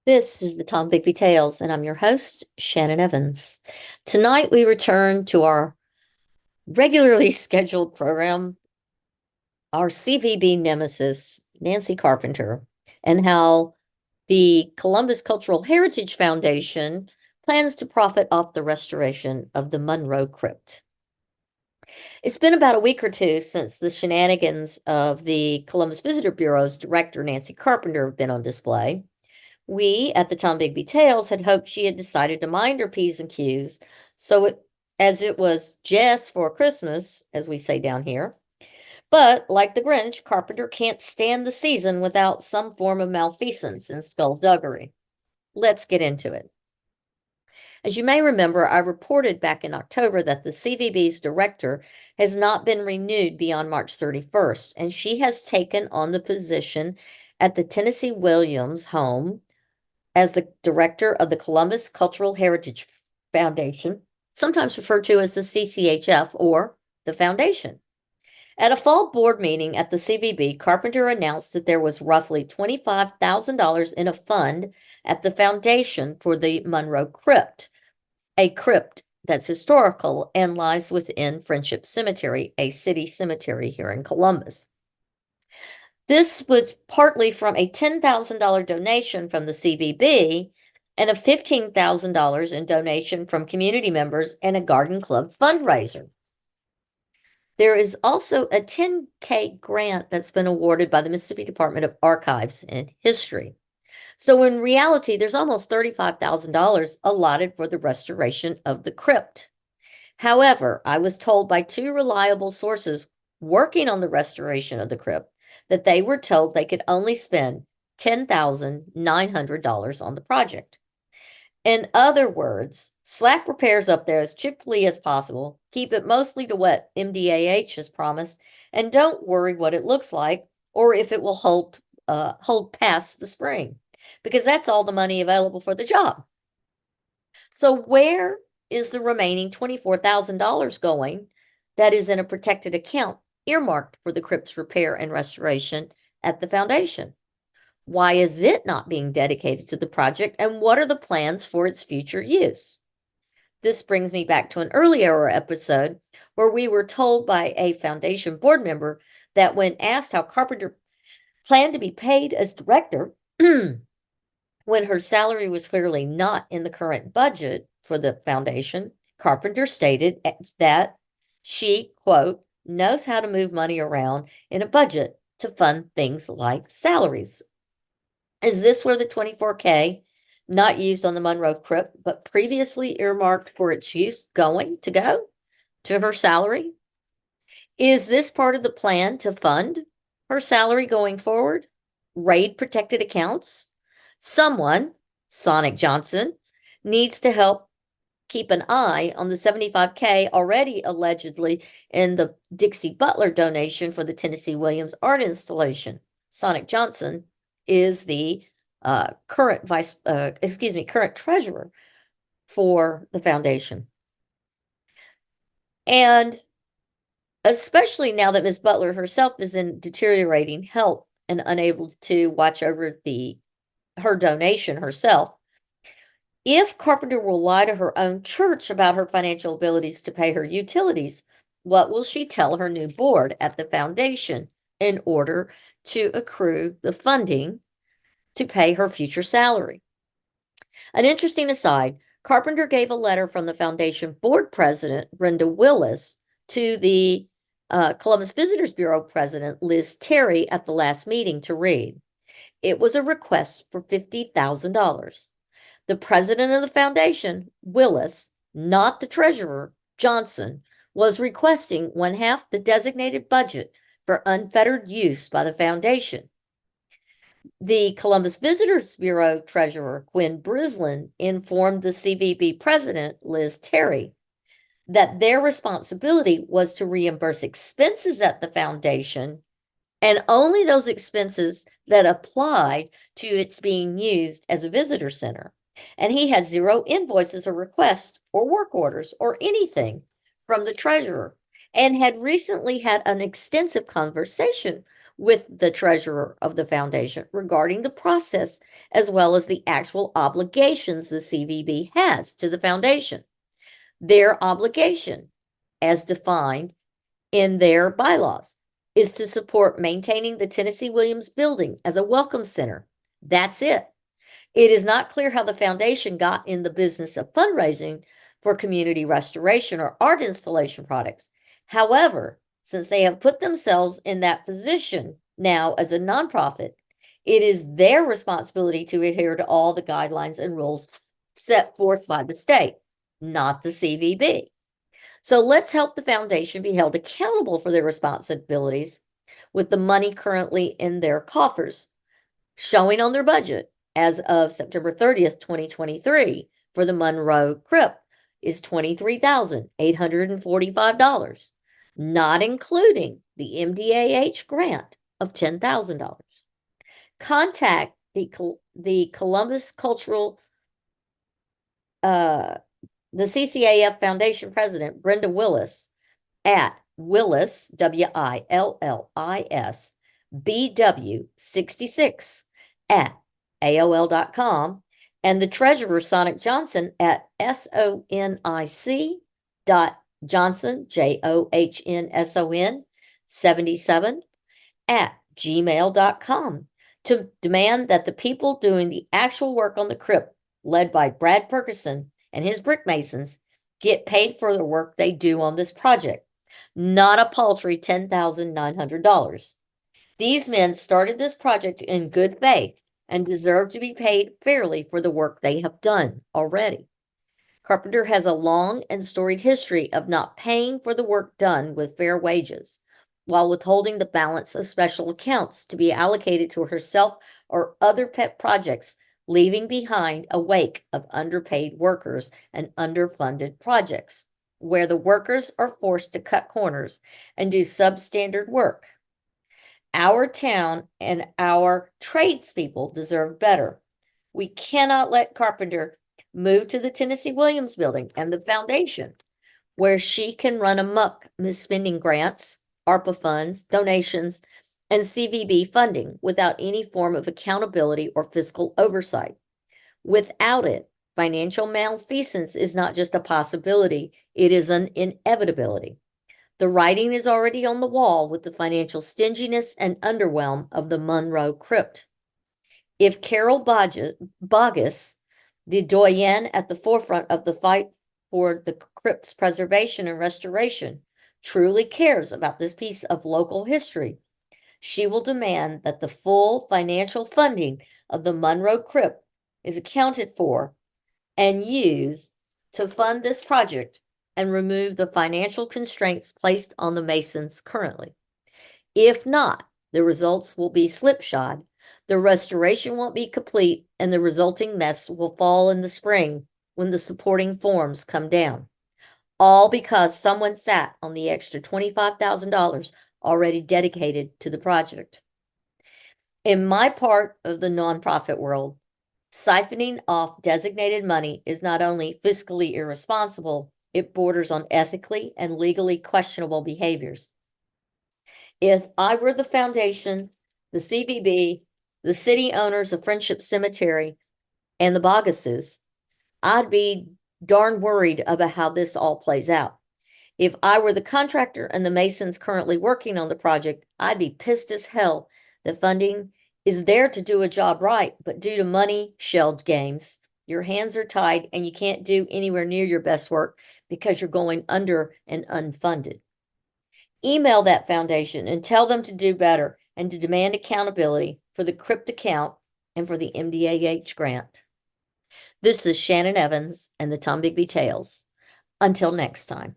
This is the Tom Bigby Tales, and I'm your host, Shannon Evans. Tonight, we return to our regularly scheduled program, our CVB nemesis, Nancy Carpenter, and how the Columbus Cultural Heritage Foundation plans to profit off the restoration of the Monroe Crypt. It's been about a week or two since the shenanigans of the Columbus Visitor Bureau's director, Nancy Carpenter, have been on display. We at the Tom Bigby Tales had hoped she had decided to mind her P's and Q's, as it was just for Christmas, as we say down here. But like the Grinch, Carpenter can't stand the season without some form of malfeasance and skullduggery. Let's get into it. As you may remember, I reported back in October that the CVB's director has not been renewed beyond March 31st, and she has taken on the position at the Tennessee Williams home as the director of the Columbus Cultural Heritage Foundation, sometimes referred to as the CCHF or the Foundation. At a fall board meeting at the CVB, Carpenter announced that there was roughly $25,000 in a fund at the foundation for the Monroe Crypt, a crypt that's historical and lies within Friendship Cemetery, a city cemetery here in Columbus. This was partly from a $10,000 donation from the CVB and a $15,000 in donation from community members and a garden club fundraiser. There is also a $10K grant that's been awarded by the Mississippi Department of Archives and History. So in reality, there's almost $35,000 allotted for the restoration of the crypt. However, I was told by two reliable sources working on the restoration of the crypt that they were told they could only spend $10,900 on the project. In other words, slap repairs up there as cheaply as possible, keep it mostly to what MDAH has promised, and don't worry what it looks like or if it will hold past the spring, because that's all the money available for the job. So where is the remaining $24,000 going that is in a protected account earmarked for the crypt's repair and restoration at the foundation? Why is it not being dedicated to the project, and what are the plans for its future use? This brings me back to an earlier episode where we were told by a foundation board member that when asked how Carpenter planned to be paid as director, when her salary was clearly not in the current budget for the foundation, Carpenter stated that she, quote, knows how to move money around in a budget to fund things like salaries. Is this where the 24K, not used on the Monroe Crypt, but previously earmarked for its use, going to go to her salary? Is this part of the plan to fund her salary going forward? Raid protected accounts? Someone, Sonic Johnson, needs to help keep an eye on the 75K already allegedly in the Dixie Butler donation for the Tennessee Williams art installation. Sonic Johnson is the current current treasurer for the foundation. And especially now that Ms. Butler herself is in deteriorating health and unable to watch over her donation herself, if Carpenter will lie to her own church about her financial abilities to pay her utilities, what will she tell her new board at the foundation in order to accrue the funding to pay her future salary? An interesting aside, Carpenter gave a letter from the foundation board president, Brenda Willis, to the Columbus Visitors Bureau president, Liz Terry, at the last meeting to read. It was a request for $50,000. The president of the foundation, Willis, not the treasurer, Johnson, was requesting one half the designated budget for unfettered use by the foundation. The Columbus Visitors Bureau treasurer, Gwen Brislin, informed the CVB president, Liz Terry, that their responsibility was to reimburse expenses at the foundation and only those expenses that applied to its being used as a visitor center. And he had zero invoices or requests or work orders or anything from the treasurer, and had recently had an extensive conversation with the treasurer of the foundation regarding the process as well as the actual obligations the CVB has to the foundation. Their obligation, as defined in their bylaws, is to support maintaining the Tennessee Williams Building as a welcome center. That's it. It is not clear how the foundation got in the business of fundraising for community restoration or art installation products. However, since they have put themselves in that position now as a nonprofit, it is their responsibility to adhere to all the guidelines and rules set forth by the state, not the CVB. So let's help the foundation be held accountable for their responsibilities with the money currently in their coffers, showing on their budget as of September 30th, 2023 for the Monroe Crypt is $23,845, not including the MDAH grant of $10,000. Contact the Columbus Cultural the CCAF Foundation President, Brenda Willis, at Willis, WILLIS, BW66 at AOL.com, and the treasurer, Sonic Johnson, at SONIC.Johnson, JOHNSON, 77 at gmail.com to demand that the people doing the actual work on the crypt, led by Brad Ferguson and his brick masons, get paid for the work they do on this project, not a paltry $10,900. These men started this project in good faith and deserve to be paid fairly for the work they have done already. Carpenter has a long and storied history of not paying for the work done with fair wages, while withholding the balance of special accounts to be allocated to herself or other pet projects, leaving behind a wake of underpaid workers and underfunded projects, where the workers are forced to cut corners and do substandard work. Our town and our tradespeople deserve better. We cannot let Carpenter move to the Tennessee Williams Building and the foundation, where she can run amok misspending grants, ARPA funds, donations, and CVB funding without any form of accountability or fiscal oversight. Without it, financial malfeasance is not just a possibility, it is an inevitability. The writing is already on the wall with the financial stinginess and underwhelm of the Monroe Crypt. If Carol Boggess, the doyen at the forefront of the fight for the crypt's preservation and restoration, truly cares about this piece of local history, she will demand that the full financial funding of the Monroe Crypt is accounted for and used to fund this project and remove the financial constraints placed on the Masons currently. If not, the results will be slipshod, the restoration won't be complete, and the resulting mess will fall in the spring when the supporting forms come down. All because someone sat on the extra $25,000 already dedicated to the project. In my part of the nonprofit world, siphoning off designated money is not only fiscally irresponsible, it borders on ethically and legally questionable behaviors. If I were the foundation, the CVB, the city owners of Friendship Cemetery, and the Boggesses, I'd be darn worried about how this all plays out. If I were the contractor and the Masons currently working on the project, I'd be pissed as hell that funding is there to do a job right, but due to money shelled games, your hands are tied and you can't do anywhere near your best work because you're going under and unfunded. Email that foundation and tell them to do better and to demand accountability for the crypt account and for the MDAH grant. This is Shannon Evans and the Tom Bigby Tales. Until next time.